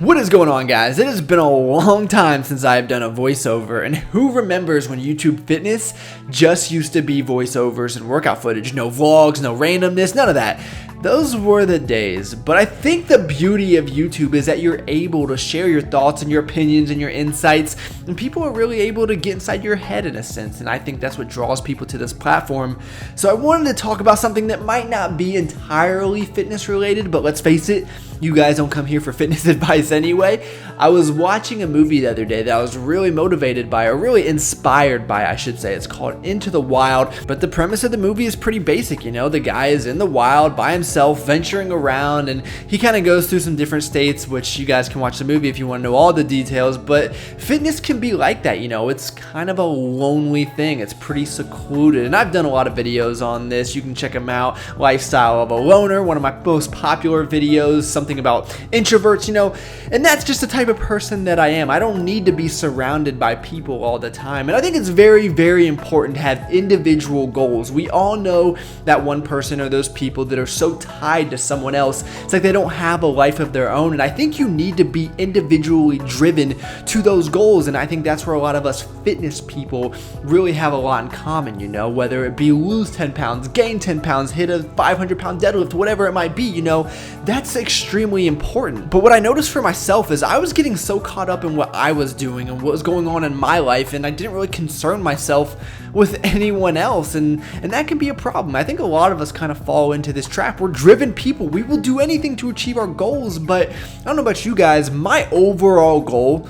What is going on, guys? It has been a long time since I've done a voiceover, and who remembers when YouTube Fitness just used to be voiceovers and workout footage? No vlogs, no randomness, none of that. Those were the days. But I think the beauty of YouTube is that you're able to share your thoughts and your opinions and your insights, and people are really able to get inside your head in a sense, and I think that's what draws people to this platform. So I wanted to talk about something that might not be entirely fitness related, but let's face it, you guys don't come here for fitness advice anyway. I was watching a movie the other day that I was really motivated by, or really inspired by, I should say. It's called Into the Wild, but the premise of the movie is pretty basic, you know? The guy is in the wild by himself, venturing around, and he kind of goes through some different states, which you guys can watch the movie if you want to know all the details, but fitness can be like that, you know? It's kind of a lonely thing. It's pretty secluded, and I've done a lot of videos on this. You can check them out. Lifestyle of a Loner, one of my most popular videos, something about introverts, you know, and that's just the type of person that I am. I don't need to be surrounded by people all the time, and I think it's very, very important to have individual goals. We all know that one person or those people that are so tied to someone else, it's like they don't have a life of their own, and I think you need to be individually driven to those goals, and I think that's where a lot of us fitness people really have a lot in common, you know, whether it be lose 10 pounds, gain 10 pounds, hit a 500-pound deadlift, whatever it might be, you know, that's extremely important. But what I noticed for myself is I was getting so caught up in what I was doing and what was going on in my life, and I didn't really concern myself with anyone else, and that can be a problem. I think a lot of us kind of fall into this trap. We're driven people. We will do anything to achieve our goals, but I don't know about you guys, my overall goal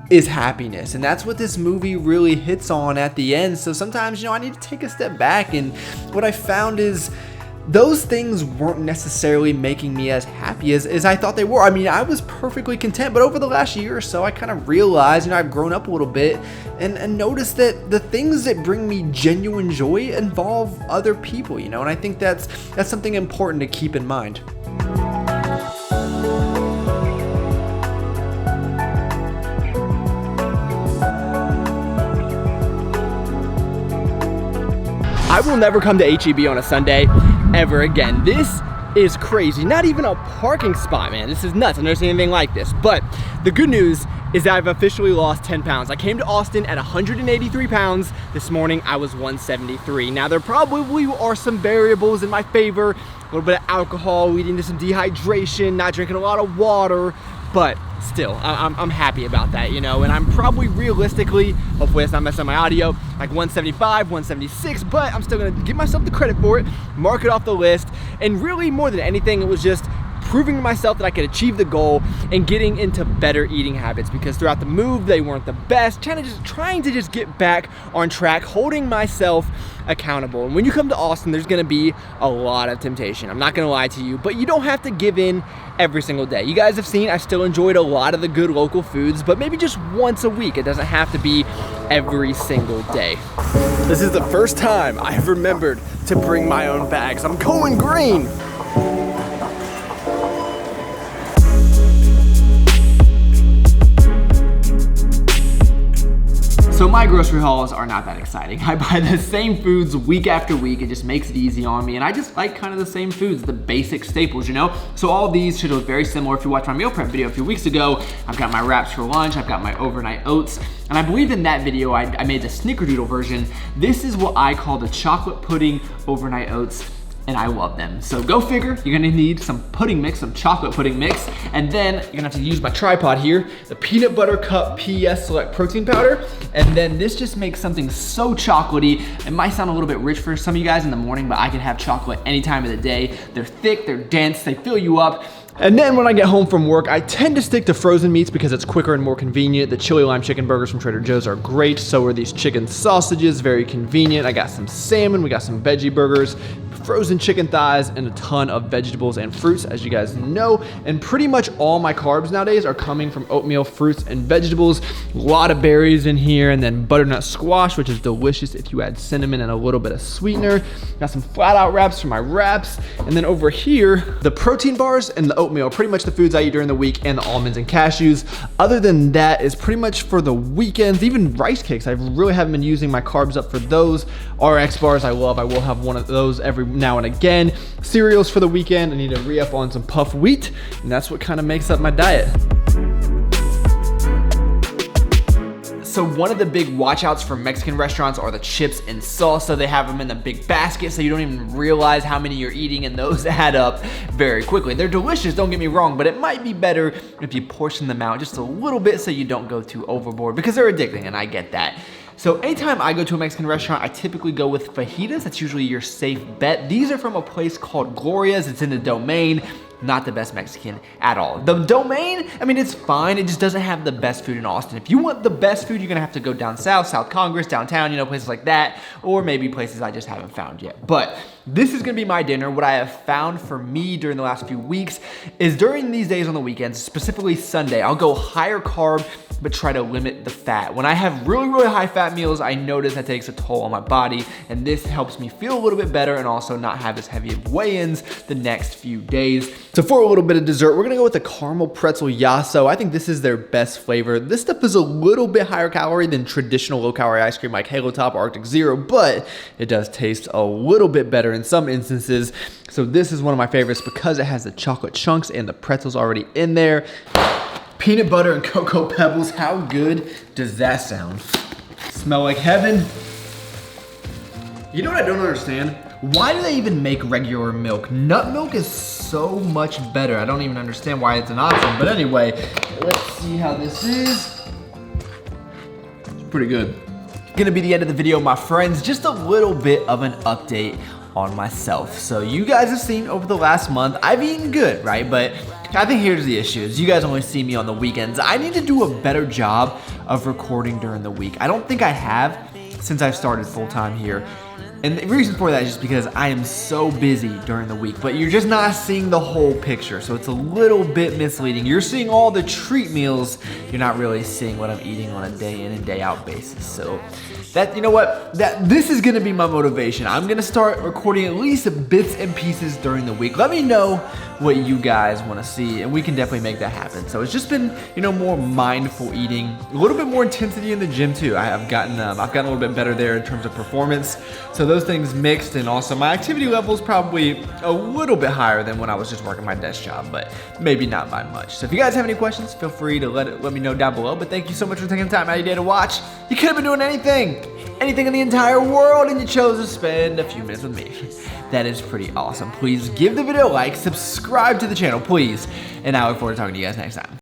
is happiness, and that's what this movie really hits on at the end. So sometimes, you know, I need to take a step back, and what I found is those things weren't necessarily making me as happy as I thought they were. I mean, I was perfectly content, but over the last year or so, I kind of realized, you know, I've grown up a little bit and noticed that the things that bring me genuine joy involve other people, you know, and I think that's something important to keep in mind. I will never come to H-E-B on a Sunday ever again. This is crazy. Not even a parking spot, man. This is nuts. I've never seen anything like this. But the good news is that I've officially lost 10 pounds. I came to Austin at 183 pounds. This morning, I was 173. Now, there probably are some variables in my favor. A little bit of alcohol, leading to some dehydration, not drinking a lot of water, but still, I'm happy about that, you know, and I'm probably realistically, hopefully it's not messing up my audio, like 175, 176, but I'm still gonna give myself the credit for it, mark it off the list, and really more than anything, it was just proving to myself that I could achieve the goal and getting into better eating habits, because throughout the move, they weren't the best, trying to just get back on track, holding myself accountable. And when you come to Austin, there's gonna be a lot of temptation. I'm not gonna lie to you, but you don't have to give in every single day. You guys have seen I still enjoyed a lot of the good local foods, but maybe just once a week. It doesn't have to be every single day. This is the first time I've remembered to bring my own bags. I'm going green. So my grocery hauls are not that exciting. I buy the same foods week after week. It just makes it easy on me, and I just like kind of the same foods, the basic staples, you know? So all of these should look very similar. If you watched my meal prep video a few weeks ago, I've got my wraps for lunch, I've got my overnight oats, and I believe in that video I made the snickerdoodle version. This is what I call the chocolate pudding overnight oats, and I love them. So go figure, you're gonna need some pudding mix, some chocolate pudding mix, and then you're gonna have to use my tripod here, the peanut butter cup PES Select protein powder, and then this just makes something so chocolatey. It might sound a little bit rich for some of you guys in the morning, but I can have chocolate any time of the day. They're thick, they're dense, they fill you up. And then when I get home from work, I tend to stick to frozen meats because it's quicker and more convenient. The chili lime chicken burgers from Trader Joe's are great. So are these chicken sausages, very convenient. I got some salmon, we got some veggie burgers, frozen chicken thighs, and a ton of vegetables and fruits, as you guys know. And pretty much all my carbs nowadays are coming from oatmeal, fruits, and vegetables. A lot of berries in here, and then butternut squash, which is delicious if you add cinnamon and a little bit of sweetener. Got some flat out wraps for my wraps. And then over here, the protein bars and the oatmeal are pretty much the foods I eat during the week, and the almonds and cashews. Other than that is pretty much for the weekends. Even rice cakes, I really haven't been using my carbs up for those. RX bars I love. I will have one of those every now and again. Cereals for the weekend. I need to re-up on some puff wheat, and that's what kind of makes up my diet. So one of the big watch outs for Mexican restaurants are the chips and salsa. They have them in a big basket so you don't even realize how many you're eating, and those add up very quickly. They're delicious, don't get me wrong, but it might be better if you portion them out just a little bit so you don't go too overboard, because they're addicting, and I get that. So anytime I go to a Mexican restaurant, I typically go with fajitas. That's usually your safe bet. These are from a place called Gloria's. It's in the Domain. Not the best Mexican at all. The Domain, I mean, it's fine. It just doesn't have the best food in Austin. If you want the best food, you're gonna have to go down south, South Congress, downtown, you know, places like that, or maybe places I just haven't found yet. But this is gonna be my dinner. What I have found for me during the last few weeks is during these days on the weekends, specifically Sunday, I'll go higher carb, but try to limit the fat. When I have really, really high fat meals, I notice that takes a toll on my body, and this helps me feel a little bit better and also not have as heavy of weigh-ins the next few days. So for a little bit of dessert, we're gonna go with the caramel pretzel yasso. I think this is their best flavor. This stuff is a little bit higher calorie than traditional low calorie ice cream like Halo Top or Arctic Zero, but it does taste a little bit better in some instances. So this is one of my favorites because it has the chocolate chunks and the pretzels already in there. Peanut butter and cocoa pebbles, how good does that sound? Smell like heaven. You know what I don't understand? Why do they even make regular milk? Nut milk is so much better. I don't even understand why it's an option, but anyway, let's see how this is. It's pretty good. Gonna be the end of the video, my friends. Just a little bit of an update on myself. So you guys have seen over the last month, I've eaten good, right? But I think here's the issue, is you guys only see me on the weekends. I need to do a better job of recording during the week. I don't think I have since I've started full-time here. And the reason for that is just because I am so busy during the week, but you're just not seeing the whole picture, so it's a little bit misleading. You're seeing all the treat meals, you're not really seeing what I'm eating on a day in and day out basis. So that, you know what, this is gonna be my motivation. I'm gonna start recording at least bits and pieces during the week. Let me know what you guys wanna see, and we can definitely make that happen. So it's just been, you know, more mindful eating, a little bit more intensity in the gym too. I've gotten a little bit better there in terms of performance. So those things mixed, and also my activity level is probably a little bit higher than when I was just working my desk job, but maybe not by much. So if you guys have any questions, feel free to let me know down below. But thank you so much for taking the time out of your day to watch. You could have been doing anything in the entire world, and you chose to spend a few minutes with me. That is pretty awesome. Please give the video a like, subscribe to the channel, please, and I look forward to talking to you guys next time.